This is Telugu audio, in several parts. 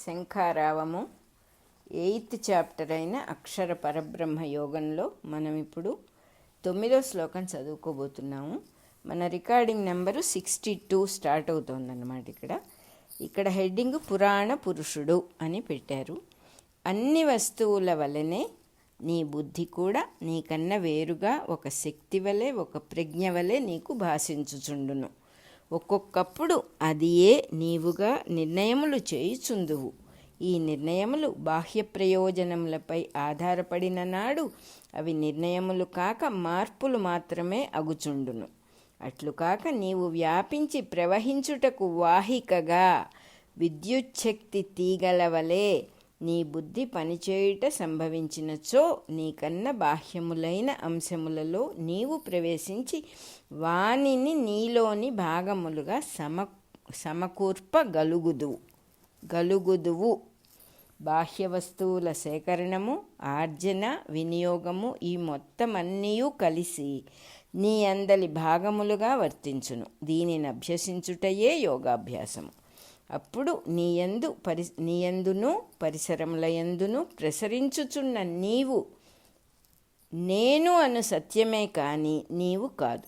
శంఖారావము 8th చాప్టర్ అయిన అక్షర పరబ్రహ్మ యోగంలో మనం ఇప్పుడు 9వ శ్లోకం చదువుకోబోతున్నాము. మన రికార్డింగ్ నెంబరు 62 స్టార్ట్ అవుతోందన్నమాట. ఇక్కడ హెడ్డింగ్ పురాణ పురుషుడు అని పెట్టారు. అన్ని వస్తువుల వలనే నీ బుద్ధి కూడా నీకన్నా వేరుగా ఒక శక్తి వలె, ఒక ప్రజ్ఞ వలె నీకు భాషించుచుండును. ఒక్కొక్కప్పుడు అది నీవుగా నిర్ణయములు చేయుచుందువు. ఈ నిర్ణయములు బాహ్య ప్రయోజనములపై ఆధారపడిన నాడు అవి నిర్ణయములు కాక మార్పులు మాత్రమే అగుచుండును. అట్లు కాక నీవు వ్యాపించి ప్రవహించుటకు వాహికగా విద్యుచ్ఛక్తి తీగల వలె నీ బుద్ధి పనిచేయుట సంభవించినచో నీకన్నా బాహ్యములైన అంశములలో నీవు ప్రవేశించి వానిని నీలోని భాగములుగా సమకూర్పగలుగుదువు. బాహ్య వస్తువుల సేకరణము, ఆర్జన, వినియోగము ఈ మొత్తమన్నీయూ కలిసి నీ అందలి భాగములుగా వర్తించును. దీనిని అభ్యసించుటయే యోగాభ్యాసము. అప్పుడు నీయందును పరిసరములయందును ప్రసరించుచున్న నీవు నేను అను సత్యమే కాని నీవు కాదు.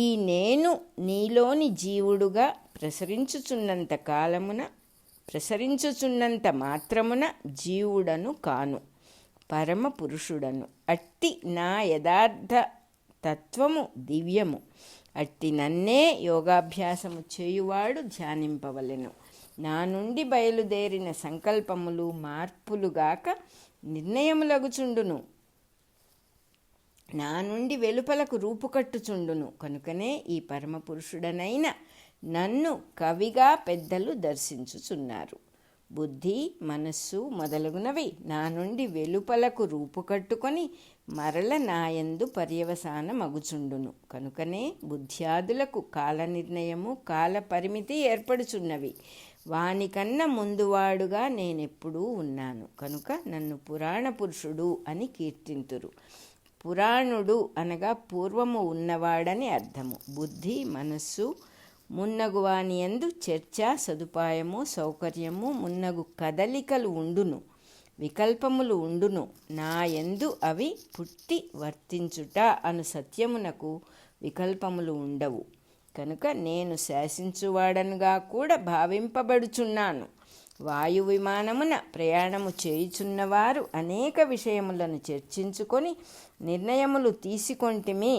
ఈ నేను నీలోని జీవుడుగా ప్రసరించుచున్నంత మాత్రమున జీవుడను కాను, పరమ పురుషుడను. అట్టి నా యథార్థ తత్వము దివ్యము. అట్టి నన్నే యోగాభ్యాసము చేయువాడు ధ్యానింపవలెను. నా నుండి బయలుదేరిన సంకల్పములు మార్పులుగాక నిర్ణయములగుచుండును. నా నుండి వెలుపలకు రూపుకట్టుచుండును. కనుకనే ఈ పరమపురుషుడనైన నన్ను కవిగా పెద్దలు దర్శించుచున్నారు. బుద్ధి, మనస్సు మొదలగునవి నా నుండి వెలుపలకు రూపుకట్టుకొని మరల నాయందు పర్యవసానమగుచుండును. కనుకనే బుద్ధ్యాదులకు కాల నిర్ణయము, కాల పరిమితి ఏర్పడుచున్నవి. వానికన్నా ముందువాడుగా నేనెప్పుడూ ఉన్నాను. కనుక నన్ను పురాణ పురుషుడు అని కీర్తింతురు. పురాణుడు అనగా పూర్వము ఉన్నవాడని అర్థము. బుద్ధి, మనస్సు మున్నగు వాని యందు చర్చ, సదుపాయము, సౌకర్యము మున్నగు కదలికలు ఉండును, వికల్పములు ఉండును. నా యందు అవి పుట్టి వర్తించుట అను సత్యమునకు వికల్పములు ఉండవు. కనుక నేను శాసించువాడనుగా కూడా భావింపబడుచున్నాను. వాయు విమానమున ప్రయాణము చేయుచున్నవారు అనేక విషయములను చర్చించుకొని నిర్ణయములు తీసుకొంటిమి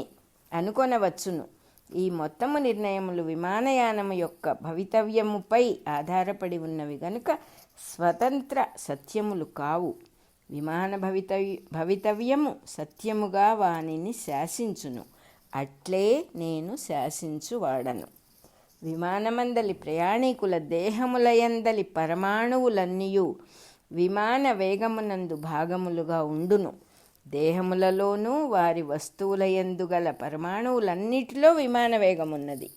అనుకొనవచ్చును. ఈ మొత్తము నిర్ణయములు విమానయానము యొక్క భవితవ్యముపై ఆధారపడి ఉన్నవి గనుక స్వతంత్ర సత్యములు కావు. విమాన భవితవ్యము సత్యముగా వానిని శాసించును. అట్లే నేను శాసించువాడను. విమానమందలి ప్రయాణికుల దేహములయందలి పరమాణువులన్నీయు విమాన వేగమునందు భాగములుగా ఉండును. దేహములలోనూ వారి వస్తువులయందు గల పరమాణువులన్నిటిలో విమాన వేగమున్నది.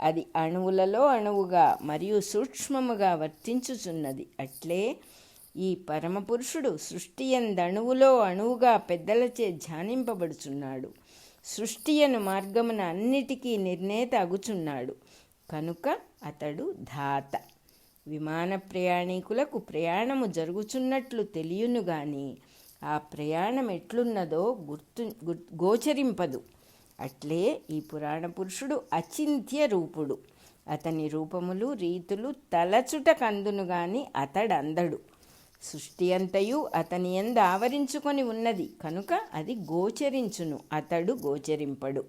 అది అణువులలో అణువుగా మరియు సూక్ష్మముగా వర్తించుచున్నది. అట్లే ఈ పరమపురుషుడు సృష్టియందణువులో అణువుగా పెద్దలచే ధ్యానింపబడుచున్నాడు. సృష్టియను మార్గమున అన్నిటికీ నిర్ణేత అగుచున్నాడు. కనుక అతడు ధాత. విమాన ప్రయాణికులకు ప్రయాణము జరుగుచున్నట్లు తెలియను గాని ఆ ప్రయాణం ఎట్లున్నదో గోచరింపదు. అట్లే ఈ పురాణ పురుషుడు అచింత్య రూపుడు. అతని రూపములు, రీతులు తలచుట కందును గాని అతడందడు. సృష్టి అంతయు అతని యందు ఆవరించుకొని ఉన్నది కనుక అది గోచరించును, అతడు గోచరింపడు.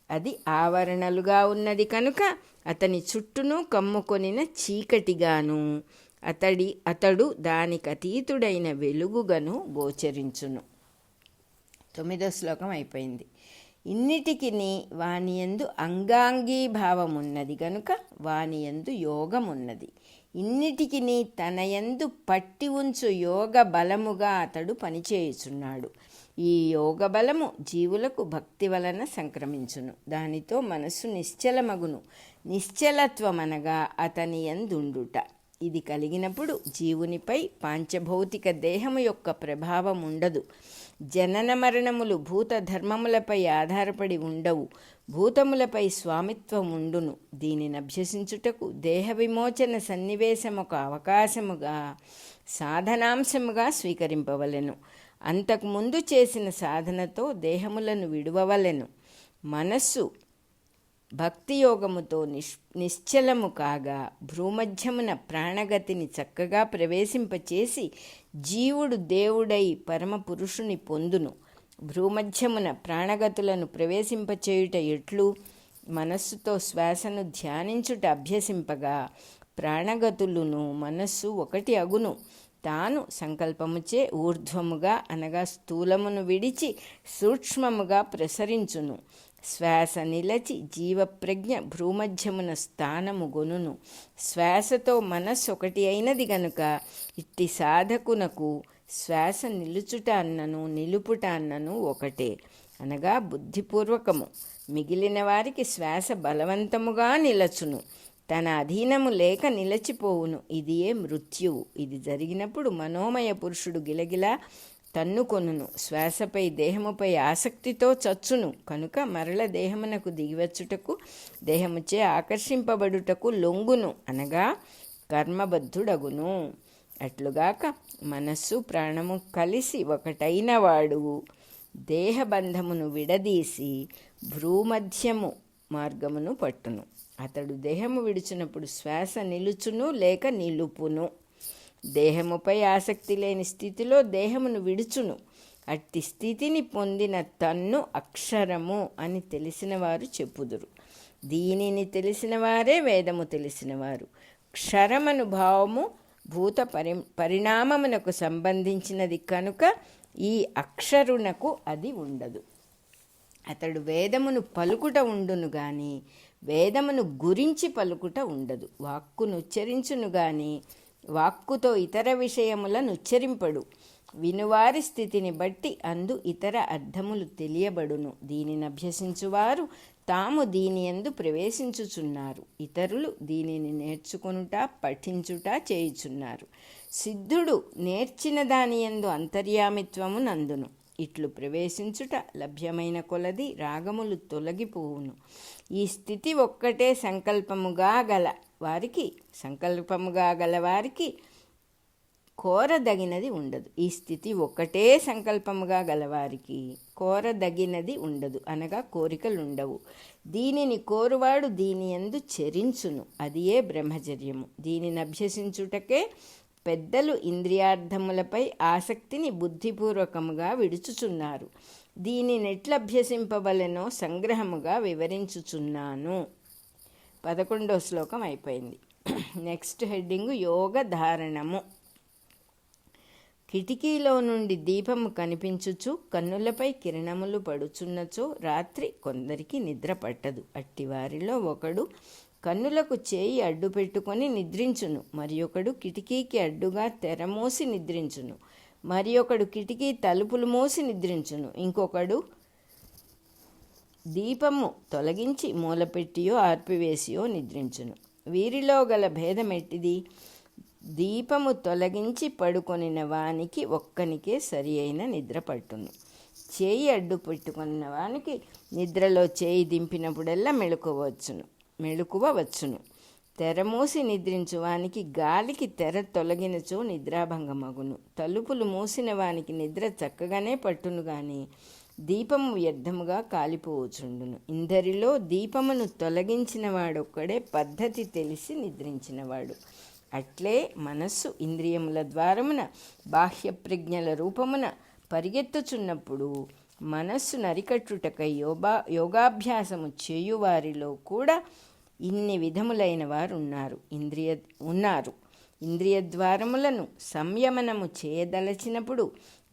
అది ఆవరణలుగా ఉన్నది కనుక అతని చుట్టూను కమ్ముకొనిన చీకటిగాను, అతడు దానికి అతీతుడైన వెలుగుగాను గోచరించును. 9వ శ్లోకం అయిపోయింది. ఇన్నిటికి వానియందు అంగాంగీభావమున్నది గనుక వానియందు యోగమున్నది. ఇన్నిటికి తనయందు పట్టి ఉంచు యోగ బలముగా అతడు పనిచేయుచున్నాడు. ఈ యోగ బలము జీవులకు భక్తి వలన సంక్రమించును. దానితో మనస్సు నిశ్చలమగును. నిశ్చలత్వమనగా అతని యందుండుట. ఇది కలిగినప్పుడు జీవునిపై పాంచభౌతిక దేహము యొక్క ప్రభావం ఉండదు. జనన మరణములు భూత ధర్మములపై ఆధారపడి ఉండవు, భూతములపై స్వామిత్వం ఉండును. దీనిని అభ్యసించుటకు దేహ విమోచన సన్నివేశం ఒక అవకాశముగా, సాధనాంశముగా స్వీకరింపవలెను. అంతకుముందు చేసిన సాధనతో దేహములను విడువవలెను. మనస్సు భక్తియోగముతో నిశ్చలము కాగా భ్రూమధ్యమున ప్రాణగతిని చక్కగా ప్రవేశింపచేసి జీవుడు దేవుడై పరమపురుషుని పొందును. భ్రూమధ్యమున ప్రాణగతులను ప్రవేశింపచేయుట ఎట్లు? మనస్సుతో శ్వాసను ధ్యానించుట అభ్యసింపగా ప్రాణగతులును మనస్సు ఒకటి అగును. తాను సంకల్పముచే ఊర్ధ్వముగా అనగా స్థూలమును విడిచి సూక్ష్మముగా ప్రసరించును. శ్వాస నిలచి జీవప్రజ్ఞ భ్రూమధ్యమున స్థానము గొనును. శ్వాసతో మనస్సు ఒకటి అయినది గనుక ఇట్టి సాధకునకు శ్వాస నిలుచుట అన్నను నిలుపుట అన్నను ఒకటే, అనగా బుద్ధిపూర్వకము. మిగిలిన వారికి శ్వాస బలవంతముగా నిలచును, తన అధీనము లేక నిలచిపోవును. ఇదియే మృత్యువు. ఇది జరిగినప్పుడు మనోమయ పురుషుడు గిలగిలా తన్నుకొనును. శ్వాసపై దేహముపై ఆసక్తితో చచ్చును. కనుక మరల దేహమునకు దిగివచ్చుటకు, దేహముచే ఆకర్షింపబడుటకు లొంగును, అనగా కర్మబద్ధుడగును. అట్లుగాక మనస్సు ప్రాణము కలిసి ఒకటైనవాడు దేహబంధమును విడదీసి భ్రూమధ్యము మార్గమును పట్టును. అతడు దేహము విడిచినప్పుడు శ్వాస నిలుచును లేక నిలుపును. దేహముపై ఆసక్తి లేని స్థితిలో దేహమును విడుచును. అట్టి స్థితిని పొందిన తన్ను అక్షరము అని తెలిసినవారు చెప్పుదురు. దీనిని తెలిసిన వారే వేదము తెలిసినవారు. క్షరమనుభావము భూత పరిణామమునకు సంబంధించినది కనుక ఈ అక్షరునకు అది ఉండదు. అతడు వేదమును పలుకుట ఉండును గాని వేదమును గురించి పలుకుట ఉండదు. వాక్కును ఉచ్చరించును గాని వాక్కుతో ఇతర విషయములను ఉచ్చరింపడు. వినువారి స్థితిని బట్టి అందు ఇతర అర్థములు తెలియబడును. దీనిని అభ్యసించువారు తాము దీనియందు ప్రవేశించుచున్నారు. ఇతరులు దీనిని నేర్చుకొనుట పఠించుట చేయుచున్నారు. సిద్ధుడు నేర్చిన దానియందు అంతర్యామిత్వము నందును. ఇట్లు ప్రవేశించుట లభ్యమైన కొలది రాగములు తొలగిపోవును. ఈ స్థితి ఒక్కటే సంకల్పముగా గలవారికి కోరదగినది ఉండదు. ఈ స్థితి ఒక్కటే సంకల్పముగా గలవారికి కోరదగినది ఉండదు, అనగా కోరికలుండవు. దీనిని కోరువాడు దీని యందు చరించును. అదియే బ్రహ్మచర్యము. దీనిని అభ్యసించుటకే పెద్దలు ఇంద్రియార్థములపై ఆసక్తిని బుద్ధిపూర్వకముగా విడుచుచున్నారు. దీనిని ఎట్లా అభ్యసింపవలెనో సంగ్రహముగా వివరించుచున్నాను. 11వ శ్లోకం అయిపోయింది. నెక్స్ట్ హెడ్డింగ్ యోగ ధారణము. కిటికీలో నుండి దీపము కనిపించుచు కన్నులపై కిరణములు పడుచున్నచో రాత్రి కొందరికి నిద్ర పట్టదు. అట్టివారిలో ఒకడు కన్నులకు చేయి అడ్డు పెట్టుకొని నిద్రించును, మరి ఒకడు కిటికీకి అడ్డుగా తెరమూసి నిద్రించును, మరి ఒకడు కిటికీ తలుపులు మూసి నిద్రించును, ఇంకొకడు దీపము తొలగించి మూలపెట్టియో ఆర్పివేసియో నిద్రించును. వీరిలో గల భేదమెట్టిది? దీపము తొలగించి పడుకొనిన వానికి ఒక్కనికే సరి అయిన నిద్ర పట్టును. చేయి అడ్డు పెట్టుకున్న వానికి నిద్రలో చేయి దింపినప్పుడల్లా మెళుకువ వచ్చును. తెరమూసి నిద్రించు వానికి గాలికి తెర తొలగినచో నిద్రాభంగమగును. తలుపులు మూసిన వానికి నిద్ర చక్కగానే పట్టును గాని దీపము వ్యర్థముగా కాలిపోవచుండును. ఇందరిలో దీపమును తొలగించిన వాడొక్కడే పద్ధతి తెలిసి నిద్రించినవాడు. అట్లే మనస్సు ఇంద్రియముల ద్వారమున బాహ్య ప్రజ్ఞల రూపమున పరిగెత్తుచున్నప్పుడు మనస్సు నరికట్టుటకై యోగాభ్యాసము చేయువారిలో కూడా ఇన్ని విధములైన వారు ఉన్నారు. ఇంద్రియ ద్వారములను సంయమనము చేయదలచినప్పుడు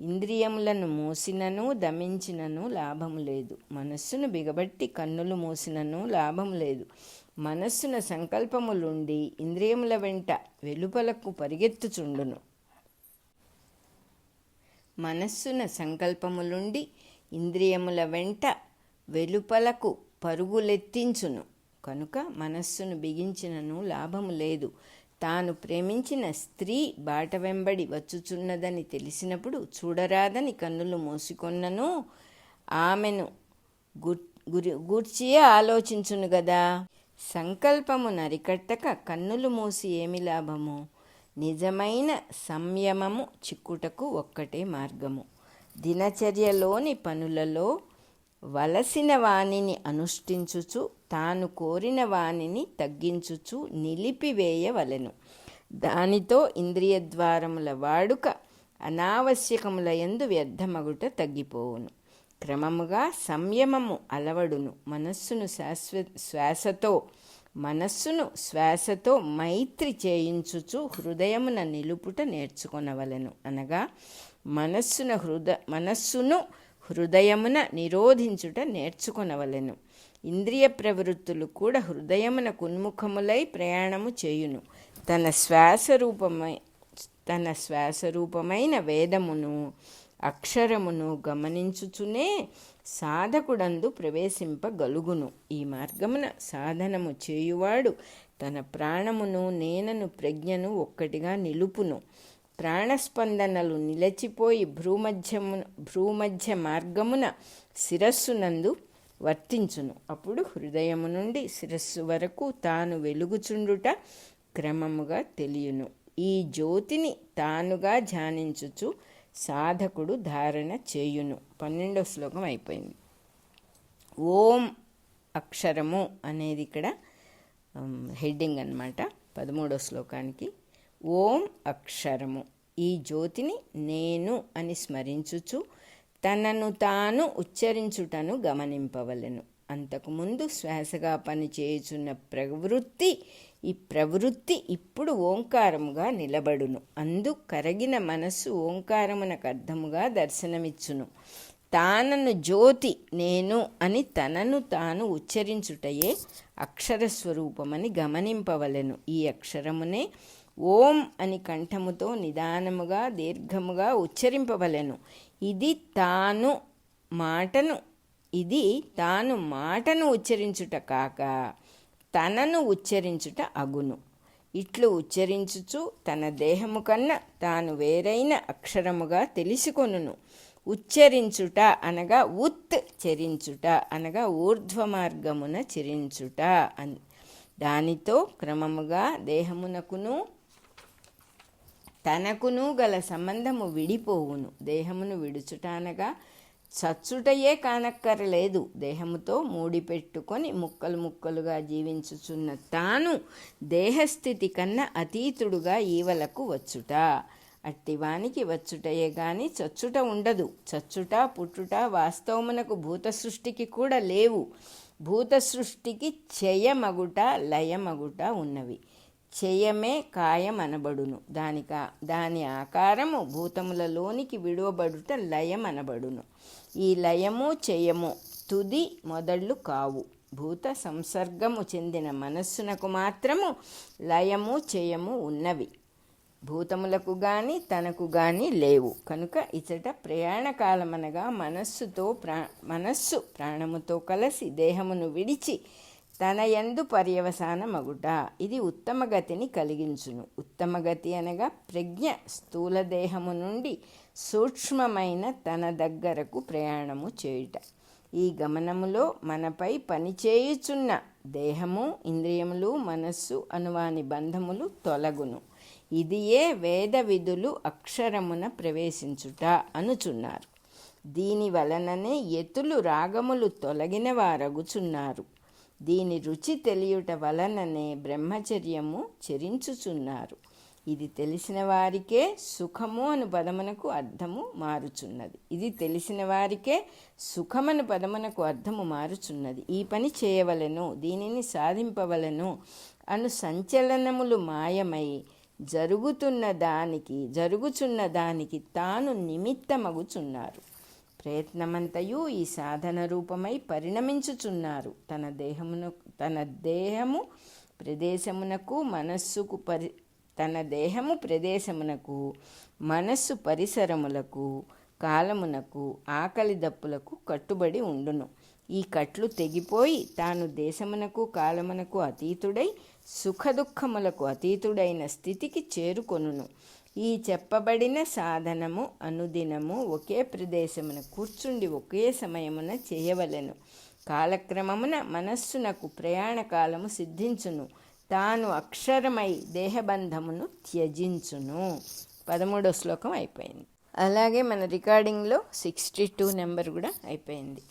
ఇంద్రియములను మూసినను దమించినను లాభము లేదు. మనస్సును బిగబట్టి కన్నులు మూసినను లాభము లేదు. మనస్సున సంకల్పములుండి ఇంద్రియముల వెంట వెలుపలకు పరిగెత్తుచుండును. మనస్సున సంకల్పములుండి ఇంద్రియముల వెంట వెలుపలకు పరుగులెత్తించును. కనుక మనస్సును బిగించినను లాభము లేదు. తాను ప్రేమించిన స్త్రీ బాట వెంబడి వచ్చుచున్నదని తెలిసినప్పుడు చూడరాదని కన్నులు మూసుకొన్నను ఆమెను గూర్చియే ఆలోచించును గదా. సంకల్పము నరికట్టక కన్నులు మూసి ఏమి లాభము? నిజమైన సంయమము చిక్కుటకు ఒక్కటే మార్గము. దినచర్యలోని పనులలో వలసిన వానిని అనుష్ఠించుచు తాను కోరిన వానిని తగ్గించుచు నిలిపివేయవలెను. దానితో ఇంద్రియద్వారముల వాడుక అనావశ్యకముల యందు వ్యర్థమగుట తగ్గిపోవును. క్రమముగా సంయమము అలవడును. మనస్సును శ్వాసతో మైత్రి చేయించుచు హృదయమున నిలుపుట నేర్చుకొనవలెను. అనగా మనస్సును హృదయమున నిరోధించుట నేర్చుకొనవలెను. ఇంద్రియ ప్రవృత్తులు కూడా హృదయమునకు ఉన్ముఖములై ప్రయాణము చేయును. తన శ్వాసరూపమైన వేదమును అక్షరమును గమనించుచునే సాధకుడందు ప్రవేశింపగలుగును. ఈ మార్గమున సాధనము చేయువాడు తన ప్రాణమును నేనను ప్రజ్ఞను ఒక్కటిగా నిలుపును. ప్రాణస్పందనలు నిలచిపోయి భ్రూమధ్య మార్గమున శిరస్సునందు వర్తించును. అప్పుడు హృదయము నుండి శిరస్సు వరకు తాను వెలుగుచుండుట క్రమముగా తెలియును. ఈ జ్యోతిని తానుగా ధ్యానించుచు సాధకుడు ధారణ చేయును. 12వ శ్లోకం అయిపోయింది. ఓం అక్షరము అనేది ఇక్కడ హెడ్డింగ్ అన్నమాట 13వ శ్లోకానికి. ఓం అక్షరము ఈ జ్యోతిని నేను అని స్మరించుచు తనను తాను ఉచ్చరించుటను గమనింపవలెను. అంతకుముందు శ్వాసగా పనిచేయుచున్న ఈ ప్రవృత్తి ఇప్పుడు ఓంకారముగా నిలబడును. అందు కరగిన మనస్సు ఓంకారమునకు అర్థముగా దర్శనమిచ్చును. తానను జ్యోతి నేను అని తనను తాను ఉచ్చరించుటయే అక్షరస్వరూపమని గమనింపవలెను. ఈ అక్షరమునే ఓం అని కంఠముతో నిదానముగా దీర్ఘముగా ఉచ్చరింపవలెను. ఇది తాను మాటను ఉచ్చరించుట కాక తనను ఉచ్చరించుట అగును. ఇట్లు ఉచ్చరించుచు తన దేహము కన్నా తాను వేరైన అక్షరముగా తెలుసుకొనును. ఉచ్చరించుట అనగా చరించుట అనగా ఊర్ధ్వ మార్గమున చరించుట అని. దానితో క్రమముగా దేహమునకును తనకును గల సంబంధము విడిపోవును. దేహమును విడుచుట అనగా చచ్చుటయే కానక్కరలేదు. దేహముతో మూడిపెట్టుకొని ముక్కలు ముక్కలుగా జీవించుచున్న తాను దేహస్థితి కన్నా అతీతుడుగా ఈవలకు వచ్చుట. అట్టివానికి వచ్చుటయే గాని చచ్చుట ఉండదు. చచ్చుట పుట్టుట వాస్తవమునకు భూత సృష్టికి కూడా లేవు. భూత సృష్టికి క్షయమగుట లయమగుట ఉన్నవి. క్షయమే కాయమనబడును. దాని ఆకారము భూతములలోనికి విడువబడుట లయమనబడును. ఈ లయము క్షయము తుది మొదళ్ళు కావు. భూత సంసర్గము చెందిన మనస్సునకు మాత్రము లయము క్షయము ఉన్నవి. భూతములకు గాని తనకు గాని లేవు. కనుక ఇచట ప్రయాణకాలమనగా మనస్సు ప్రాణముతో కలిసి దేహమును విడిచి తన యందు పర్యవసానమగుట. ఇది ఉత్తమ గతిని కలిగించును. ఉత్తమ గతి అనగా ప్రజ్ఞ స్థూల దేహము నుండి సూక్ష్మమైన తన దగ్గరకు ప్రయాణము చేయుట. ఈ గమనములో మనపై పనిచేయుచున్న దేహము ఇంద్రియములు మనస్సు అనువాని బంధములు తొలగును. ఇదియే వేద విధులు అక్షరమున ప్రవేశించుట అనుచున్నారు. దీని వలననే యతులు రాగములు తొలగిన వారగుచున్నారు. దీని రుచి తెలియుట వలననే బ్రహ్మచర్యము చరించుచున్నారు. ఇది తెలిసిన వారికే సుఖము అను పదమునకు అర్థము మారుచున్నది. ఈ పని చేయవలెను, దీనిని సాధింపవలెను అను సంచలనములు మాయమై జరుగుచున్న దానికి తాను నిమిత్తమగుచున్నారు. ప్రయత్నమంతయు ఈ సాధన రూపమై పరిణమించుచున్నారు. తన దేహము ప్రదేశమునకు మనస్సు పరిసరములకు కాలమునకు ఆకలి దప్పులకు కట్టుబడి ఉండును. ఈ కట్లు తెగిపోయి తాను దేశమునకు కాలమునకు అతీతుడై సుఖదుఖములకు అతీతుడైన స్థితికి చేరుకొనును. ఈ చెప్పబడిన సాధనము అనుదినము ఒకే ప్రదేశమున కూర్చుండి ఒకే సమయమున చేయవలెను. కాలక్రమమున మనస్సునకు ప్రయాణ కాలము సిద్ధించును. తాను అక్షరమై దేహబంధమును త్యజించును. 13వ శ్లోకం అయిపోయింది. అలాగే మన రికార్డింగ్లో 62 నెంబర్ కూడా అయిపోయింది.